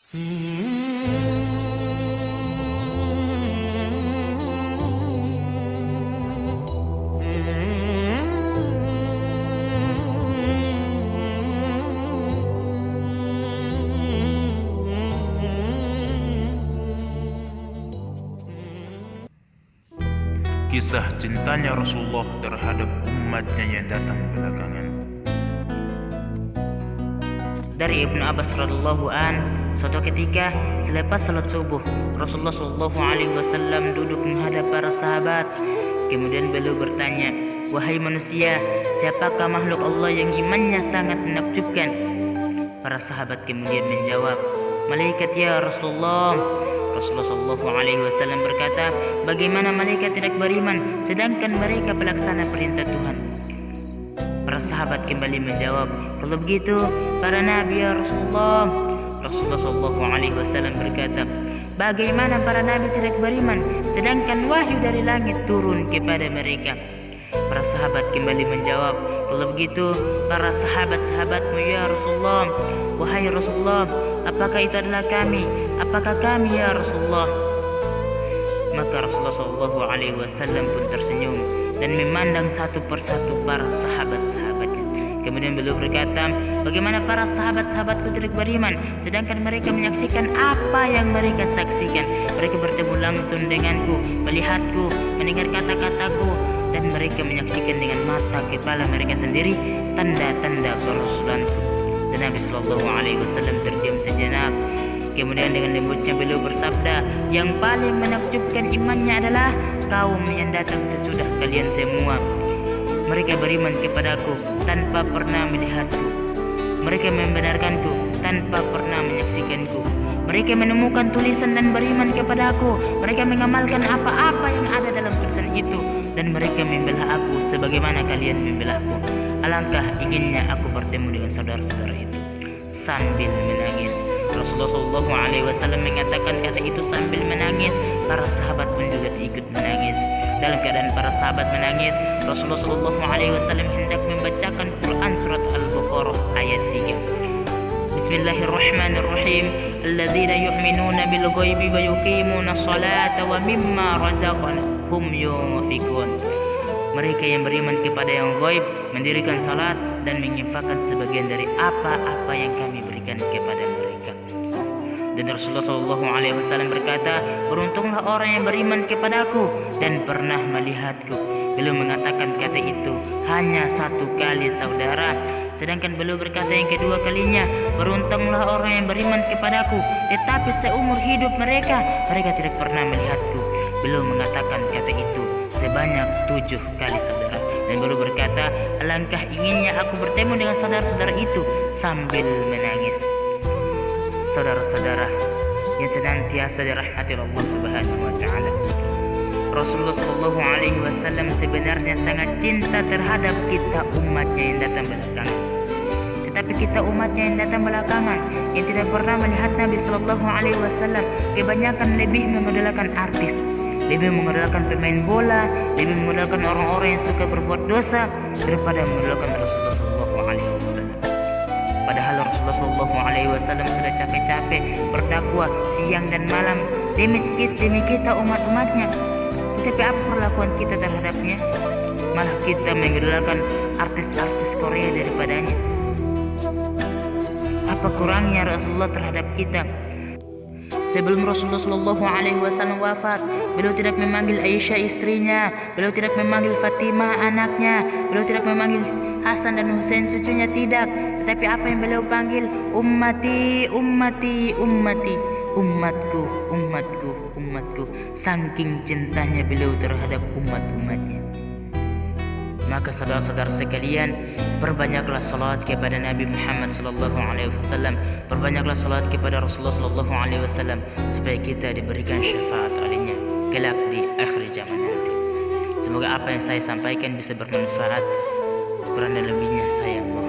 Kisah cintanya Rasulullah terhadap umatnya yang datang belakangan. Dari Ibnu Abbas radhiyallahu an, suatu ketika selepas salat subuh, Rasulullah sallallahu alaihi wasallam duduk menghadap para sahabat. Kemudian beliau bertanya, "Wahai manusia, siapakah makhluk Allah yang imannya sangat menakjubkan?" Para sahabat kemudian menjawab, "Malaikat ya Rasulullah." Rasulullah sallallahu alaihi wasallam berkata, "Bagaimana malaikat tidak beriman sedangkan mereka pelaksana perintah Tuhan?" Para sahabat kembali menjawab, "Kalau begitu, para nabi ya Rasulullah." Rasulullah sallallahu alaihi wasallam berkata, "Bagaimana para nabi tidak beriman sedangkan wahyu dari langit turun kepada mereka?" Para sahabat kembali menjawab, "Kalau begitu, para sahabat-sahabatmu ya Rasulullah." "Wahai Rasulullah, apakah itu adalah kami? Apakah kami ya Rasulullah?" Maka Rasulullah sallallahu alaihi wasallam pun tersenyum dan memandang satu persatu para sahabat-sahabatnya. Kemudian beliau berkata, "Bagaimana para sahabat-sahabatku tidak beriman sedangkan mereka menyaksikan apa yang mereka saksikan? Mereka bertemu langsung denganku, melihatku, mendengar kata-kataku, dan mereka menyaksikan dengan mata kepala mereka sendiri tanda-tanda kerasulanku." Dan Nabi sallallahu alaihi wasallam terdiam sejenak. Kemudian dengan lembutnya beliau bersabda, "Yang paling menakjubkan imannya adalah kaum yang datang sesudah kalian semua. Mereka beriman kepadaku tanpa pernah melihatku. Mereka membenarkanku tanpa pernah menyaksikanku. Mereka menemukan tulisan dan beriman kepadaku. Mereka mengamalkan apa-apa yang ada dalam tulisan itu. Dan mereka membela aku sebagaimana kalian membelaku. Alangkah inginnya aku bertemu dengan saudara-saudara itu." Sambil menangis, Rasulullah sallallahu alaihi wasallam mengatakan kata itu sambil menangis. Para sahabat pun juga ikut menangis. Dalam keadaan para sahabat menangis, Rasulullah sallallahu alaihi wasallam hendak membacakan Quran surat Al-Baqarah ayat 3. Bismillahirrahmanirrahim. Alladzina yu'minuna bil ghaibi wa yuqimuna sholata wa mimma razaqnahum yunfiqun. Mereka yang beriman kepada yang ghaib, mendirikan salat dan menginfakkan sebagian dari apa-apa yang kami berikan kepada mereka. Dan Rasulullah sallallahu alaihi wasallam berkata, "Beruntunglah orang yang beriman kepadaku dan pernah melihatku." Beliau mengatakan kata itu hanya satu kali, saudara. Sedangkan beliau berkata yang kedua kalinya, "Beruntunglah orang yang beriman kepadaku, tetapi seumur hidup mereka tidak pernah melihatku." Beliau mengatakan kata itu sebanyak 7 kali, saudara. Dan beliau berkata, "Alangkah inginnya aku bertemu dengan saudara-saudara itu," sambil menangis. Saudara-saudara yang senantiasa dirahmati Allah Subhanahu wa taala, Rasulullah sallallahu alaihi wasallam sebenarnya sangat cinta terhadap kita umatnya yang datang belakangan. Tetapi kita umatnya yang datang belakangan yang tidak pernah melihat Nabi sallallahu alaihi wasallam kebanyakan lebih mengandalkan artis, lebih mengandalkan pemain bola, lebih mengandalkan orang-orang yang suka berbuat dosa daripada mengandalkan Rasulullah sallallahu alaihi wasallam. Padahal Rasulullah sallallahu alaihi wasallam sudah capek-capek berdakwah siang dan malam demi kita umat-umatnya. Tetapi apa perlakuan kita terhadapnya? Malah kita mengidolakan artis-artis Korea daripadanya. Apa kurangnya Rasulullah terhadap kita? Sebelum Rasulullah sallallahu alaihi wasallam wafat, beliau tidak memanggil Aisyah istrinya, beliau tidak memanggil Fatimah anaknya, beliau tidak memanggil Hasan dan Husain cucunya, tidak. Tetapi apa yang beliau panggil? Ummati, ummati, ummati. Umatku, umatku, umatku. Saking cintanya beliau terhadap umat-umatnya. Maka saudara-saudara sekalian, perbanyaklah salat kepada Nabi Muhammad sallallahu alaihi wasallam, perbanyaklah salat kepada Rasulullah sallallahu alaihi wasallam supaya kita diberikan syafaat olehnya kelak di akhir zaman nanti. Semoga apa yang saya sampaikan bisa bermanfaat. Kurang dan lebihnya saya mohon